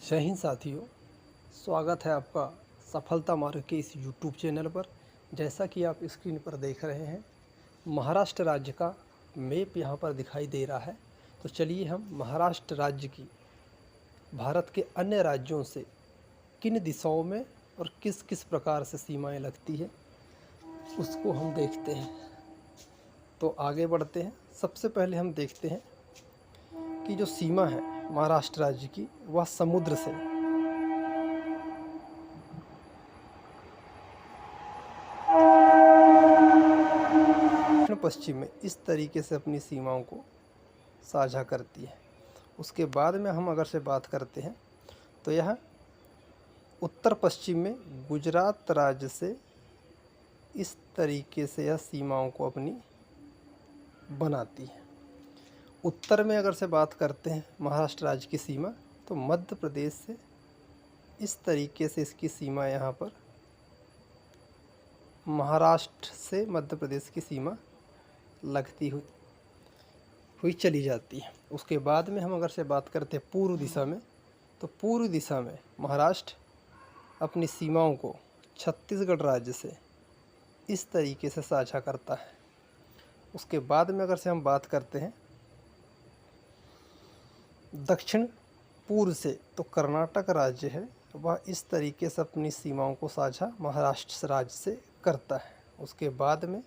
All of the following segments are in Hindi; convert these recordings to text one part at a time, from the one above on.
जय हिंद साथियों, स्वागत है आपका सफलता मार्ग के इस यूट्यूब चैनल पर। जैसा कि आप स्क्रीन पर देख रहे हैं, महाराष्ट्र राज्य का मैप यहाँ पर दिखाई दे रहा है। तो चलिए हम महाराष्ट्र राज्य की भारत के अन्य राज्यों से किन दिशाओं में और किस किस प्रकार से सीमाएं लगती है उसको हम देखते हैं। तो आगे बढ़ते हैं। सबसे पहले हम देखते हैं कि जो सीमा है महाराष्ट्र राज्य की वह समुद्र से दक्षिण पश्चिम में इस तरीके से अपनी सीमाओं को साझा करती है। उसके बाद में हम अगर से बात करते हैं तो यह उत्तर पश्चिम में गुजरात राज्य से इस तरीके से यह सीमाओं को अपनी बनाती है। उत्तर में अगर से बात करते हैं महाराष्ट्र राज्य की सीमा, तो मध्य प्रदेश से इस तरीके से इसकी सीमा यहाँ पर महाराष्ट्र से मध्य प्रदेश की सीमा लगती हुई चली जाती है। उसके बाद में हम अगर से बात करते हैं पूर्व दिशा में, तो पूर्व दिशा में महाराष्ट्र अपनी सीमाओं को छत्तीसगढ़ राज्य से इस तरीके से साझा करता है। उसके बाद में अगर से हम बात करते हैं दक्षिण पूर्व से, तो कर्नाटक राज्य है वह इस तरीके से अपनी सीमाओं को साझा महाराष्ट्र राज्य से करता है। उसके बाद में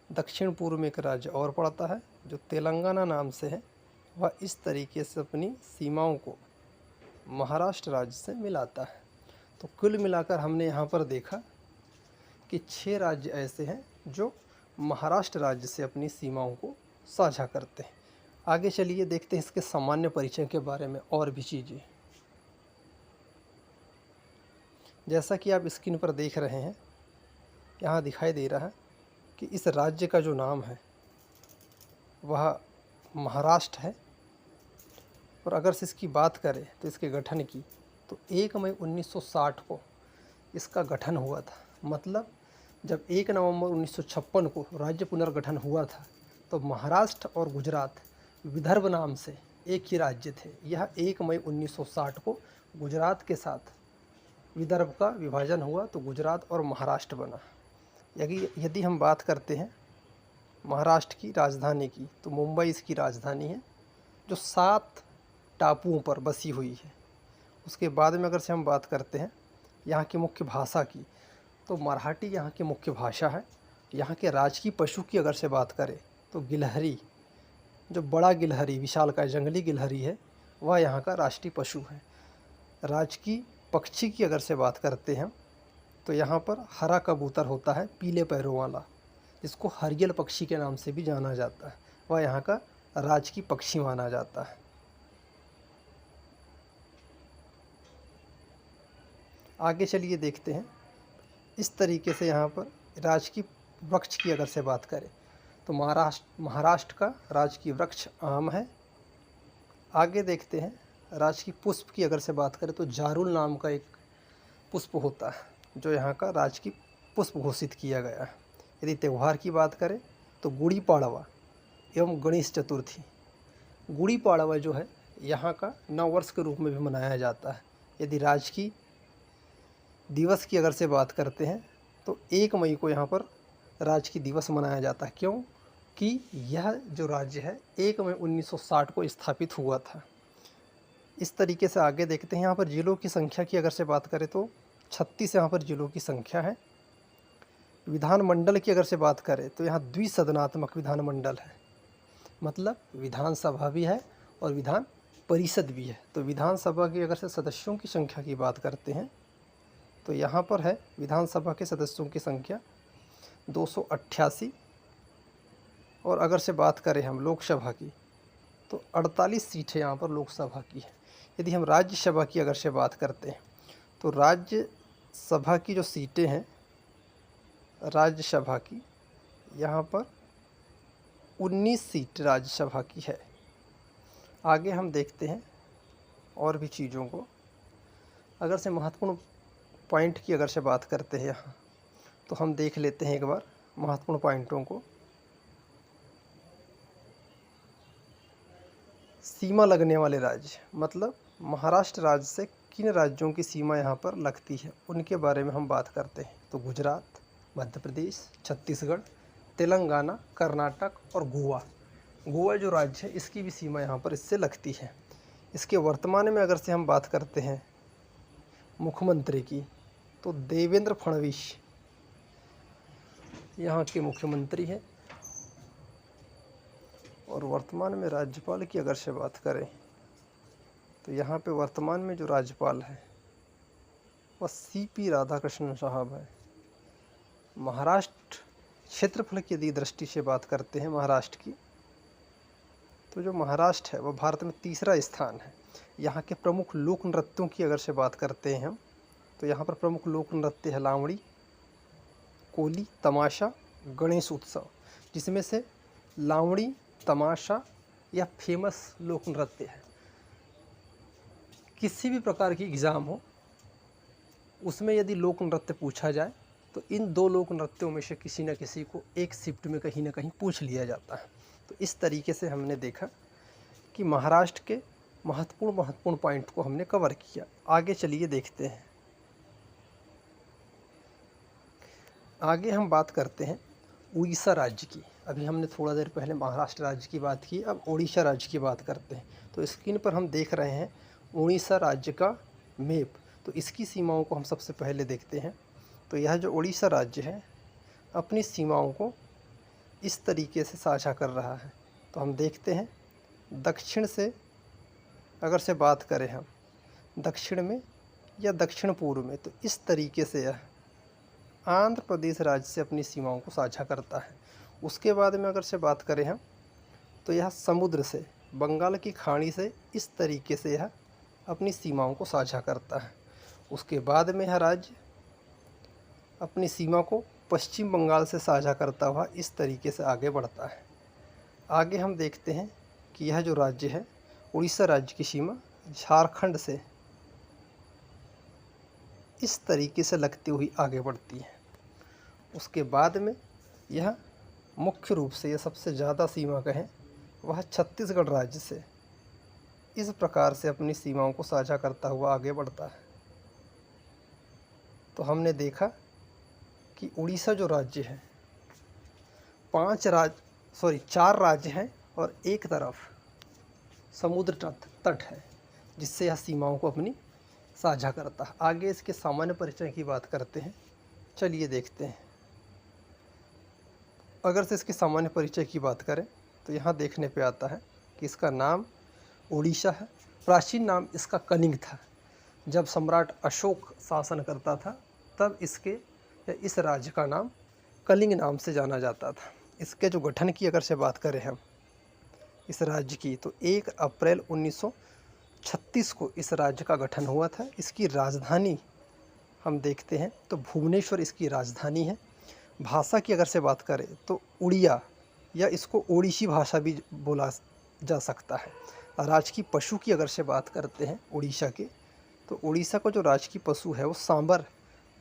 दक्षिण पूर्व में एक राज्य और पड़ता है जो तेलंगाना नाम से है, वह इस तरीके से अपनी सीमाओं को महाराष्ट्र राज्य से मिलाता है। तो कुल मिलाकर हमने यहाँ पर देखा कि 6 राज्य ऐसे हैं जो महाराष्ट्र राज्य से अपनी सीमाओं को साझा करते हैं। आगे चलिए देखते हैं इसके सामान्य परिचय के बारे में और भी चीज़ें। जैसा कि आप स्क्रीन पर देख रहे हैं, यहाँ दिखाई दे रहा है कि इस राज्य का जो नाम है वह महाराष्ट्र है। और अगर से इसकी बात करें तो इसके गठन की, तो 1 मई 1960 को इसका गठन हुआ था। मतलब जब 1 नवंबर 1956 को राज्य पुनर्गठन हुआ था, तो महाराष्ट्र और गुजरात विदर्भ नाम से एक ही राज्य थे। यह 1 मई 1960 को गुजरात के साथ विदर्भ का विभाजन हुआ, तो गुजरात और महाराष्ट्र बना। यदि हम बात करते हैं महाराष्ट्र की राजधानी की, तो मुंबई इसकी राजधानी है जो 7 टापुओं पर बसी हुई है। उसके बाद में अगर से हम बात करते हैं यहाँ की मुख्य भाषा की, तो मराठी यहाँ की मुख्य भाषा है। यहाँ के राजकीय पशु की अगर से बात करें तो गिलहरी, जो बड़ा गिलहरी विशालकाय जंगली गिलहरी है, वह यहाँ का राष्ट्रीय पशु है। राजकीय पक्षी की अगर से बात करते हैं तो यहाँ पर हरा कबूतर होता है पीले पैरों वाला, जिसको हरियल पक्षी के नाम से भी जाना जाता है, वह यहाँ का राजकीय पक्षी माना जाता है। आगे चलिए देखते हैं इस तरीके से यहाँ पर राजकीय वृक्ष की अगर से बात करें तो महाराष्ट्र का राजकीय वृक्ष आम है। आगे देखते हैं राजकीय पुष्प की अगर से बात करें तो जारुल नाम का एक पुष्प होता है जो यहाँ का राजकीय पुष्प घोषित किया गया है। यदि त्यौहार की बात करें तो गुड़ी पाड़वा एवं गणेश चतुर्थी, गुड़ी पाड़वा जो है यहाँ का नववर्ष के रूप में भी मनाया जाता है। यदि राजकीय दिवस की अगर से बात करते हैं तो 1 मई को यहाँ पर राजकीय दिवस मनाया जाता है। क्यों कि यह जो राज्य है 1 मई 1960 को स्थापित हुआ था। इस तरीके से आगे देखते हैं यहाँ पर जिलों की संख्या की अगर से बात करें तो 36 यहाँ पर जिलों की संख्या है। विधानमंडल की अगर से बात करें तो यहाँ द्विसदनात्मक विधानमंडल है, मतलब विधानसभा भी है और विधान परिषद भी है। तो विधानसभा की अगर से सदस्यों की संख्या की बात करते हैं तो यहाँ पर है विधानसभा के सदस्यों की संख्या 288। और अगर से बात करें हम लोकसभा की तो 48 सीटें यहाँ पर लोकसभा की है। यदि हम राज्यसभा की अगर से बात करते हैं तो राज्यसभा की जो सीटें हैं राज्यसभा की, यहाँ पर 19 सीट राज्यसभा की है। आगे हम देखते हैं और भी चीज़ों को। अगर से महत्वपूर्ण पॉइंट की अगर से बात करते हैं यहाँ, तो हम देख लेते हैं एक बार महत्वपूर्ण पॉइंटों को। सीमा लगने वाले राज्य, मतलब महाराष्ट्र राज्य से किन राज्यों की सीमा यहाँ पर लगती है उनके बारे में हम बात करते हैं। तो गुजरात, मध्य प्रदेश, छत्तीसगढ़, तेलंगाना, कर्नाटक और गोवा। गोवा जो राज्य है इसकी भी सीमा यहाँ पर इससे लगती है। इसके वर्तमान में अगर से हम बात करते हैं मुख्यमंत्री की, तो देवेंद्र फडणवीस यहाँ के मुख्यमंत्री हैं। और वर्तमान में राज्यपाल की अगर से बात करें तो यहाँ पे वर्तमान में जो राज्यपाल है वह सीपी राधाकृष्णन साहब है। महाराष्ट्र क्षेत्रफल की यदि दृष्टि से बात करते हैं महाराष्ट्र की, तो जो महाराष्ट्र है वह भारत में तीसरा स्थान है। यहाँ के प्रमुख लोक नृत्यों की अगर से बात करते हैं हम, तो यहाँ पर प्रमुख लोक नृत्य है लावणी, कोली, तमाशा, गणेश उत्सव, जिसमें से लावणी, तमाशा यह फेमस लोक नृत्य है। किसी भी प्रकार की एग्ज़ाम हो उसमें यदि लोक नृत्य पूछा जाए तो इन दो लोक नृत्यों में से किसी न किसी को एक शिफ्ट में कहीं ना कहीं पूछ लिया जाता है। तो इस तरीके से हमने देखा कि महाराष्ट्र के महत्वपूर्ण पॉइंट को हमने कवर किया। आगे चलिए देखते हैं। आगे हम बात करते हैं उड़ीसा राज्य की। अभी हमने थोड़ा देर पहले महाराष्ट्र राज्य की बात की, अब उड़ीसा राज्य की बात करते हैं। तो स्क्रीन पर हम देख रहे हैं उड़ीसा राज्य का मैप। तो इसकी सीमाओं को हम सबसे पहले देखते हैं। तो यह जो उड़ीसा राज्य है अपनी सीमाओं को इस तरीके से साझा कर रहा है। तो हम देखते हैं दक्षिण से अगर से बात करें हम दक्षिण में या दक्षिण पूर्व में, तो इस तरीके से यह आंध्र प्रदेश राज्य से अपनी सीमाओं को साझा करता है। उसके बाद में अगर से बात करें हम तो यह समुद्र से, बंगाल की खाड़ी से इस तरीके से यह अपनी सीमाओं को साझा करता है। उसके बाद में यह राज्य अपनी सीमा को पश्चिम बंगाल से साझा करता हुआ इस तरीके से आगे बढ़ता है। आगे हम देखते हैं कि यह जो राज्य है उड़ीसा राज्य की सीमा झारखंड से इस तरीके से लगती हुई आगे बढ़ती है। उसके बाद में यह मुख्य रूप से, यह सबसे ज़्यादा सीमा कहें, वह छत्तीसगढ़ राज्य से इस प्रकार से अपनी सीमाओं को साझा करता हुआ आगे बढ़ता है। तो हमने देखा कि उड़ीसा जो राज्य है 4 राज्य हैं और एक तरफ समुद्र तट है जिससे यह सीमाओं को अपनी साझा करता है। आगे इसके सामान्य परिचय की बात करते हैं, चलिए देखते हैं। अगर से इसके सामान्य परिचय की बात करें तो यहाँ देखने पे आता है कि इसका नाम उड़ीसा है। प्राचीन नाम इसका कलिंग था। जब सम्राट अशोक शासन करता था तब इस राज्य का नाम कलिंग नाम से जाना जाता था। इसके जो गठन की अगर से बात करें हम इस राज्य की, तो 1 अप्रैल 1936 को इस राज्य का गठन हुआ था। इसकी राजधानी हम देखते हैं तो भुवनेश्वर इसकी राजधानी है। भाषा की अगर से बात करें तो उड़िया या इसको ओडिसी भाषा भी बोला जा सकता है। राजकीय पशु की अगर से बात करते हैं उड़ीसा के, तो उड़ीसा का जो राजकीय पशु है वो सांबर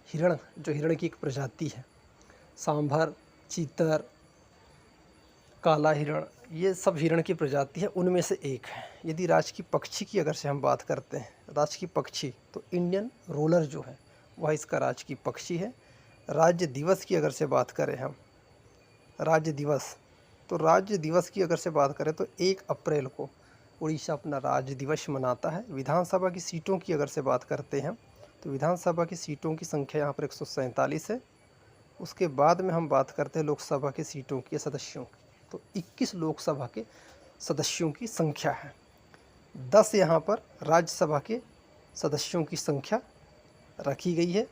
हिरण, जो हिरण की एक प्रजाति है। सांभर, चीतर, काला हिरण, ये सब हिरण की प्रजाति है, उनमें से एक है। यदि राजकीय पक्षी की अगर से हम बात करते हैं, राजकीय पक्षी, तो इंडियन रोलर जो है वह इसका राजकीय पक्षी है। राज्य दिवस की अगर से बात करें हम, राज्य दिवस, तो राज्य दिवस की अगर से बात करें तो 1 अप्रैल को उड़ीसा अपना राज्य दिवस मनाता है। विधानसभा की सीटों की अगर से बात करते हैं तो विधानसभा की सीटों की संख्या यहाँ पर 147 है। उसके बाद में हम बात करते हैं लोकसभा की सीटों की, सदस्यों की, तो 21 लोकसभा के सदस्यों की संख्या है। 10 यहाँ पर राज्यसभा के सदस्यों की संख्या रखी गई है।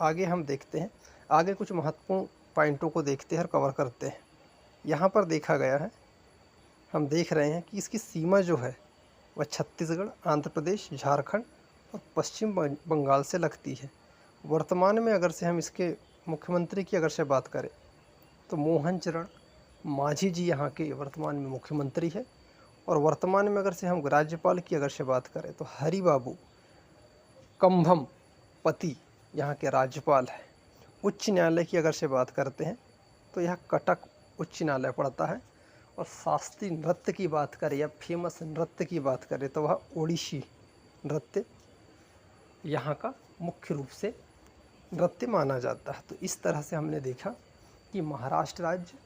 आगे हम देखते हैं, आगे कुछ महत्वपूर्ण पॉइंटों को देखते हैं और कवर करते हैं। यहाँ पर देखा गया है, हम देख रहे हैं कि इसकी सीमा जो है वह छत्तीसगढ़, आंध्र प्रदेश, झारखंड और पश्चिम बंगाल से लगती है। वर्तमान में अगर से हम इसके मुख्यमंत्री की अगर से बात करें तो मोहन चरण मांझी जी यहाँ के वर्तमान में मुख्यमंत्री है। और वर्तमान में अगर से हम राज्यपाल की अगर से बात करें तो हरिबाबू कंभम पति यहाँ के राज्यपाल है। उच्च न्यायालय की अगर से बात करते हैं तो यह कटक उच्च न्यायालय पड़ता है। और शास्त्रीय नृत्य की बात करें या फेमस नृत्य की बात करें तो वह ओडिसी नृत्य यहाँ का मुख्य रूप से नृत्य माना जाता है। तो इस तरह से हमने देखा कि महाराष्ट्र राज्य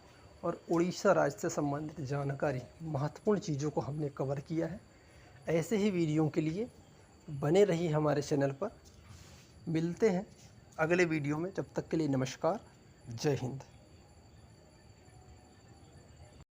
और उड़ीसा राज्य से संबंधित जानकारी, महत्वपूर्ण चीज़ों को हमने कवर किया है। ऐसे ही वीडियो के लिए बने रहिए हमारे चैनल पर। मिलते हैं अगले वीडियो में, जब तक के लिए नमस्कार, जय हिंद।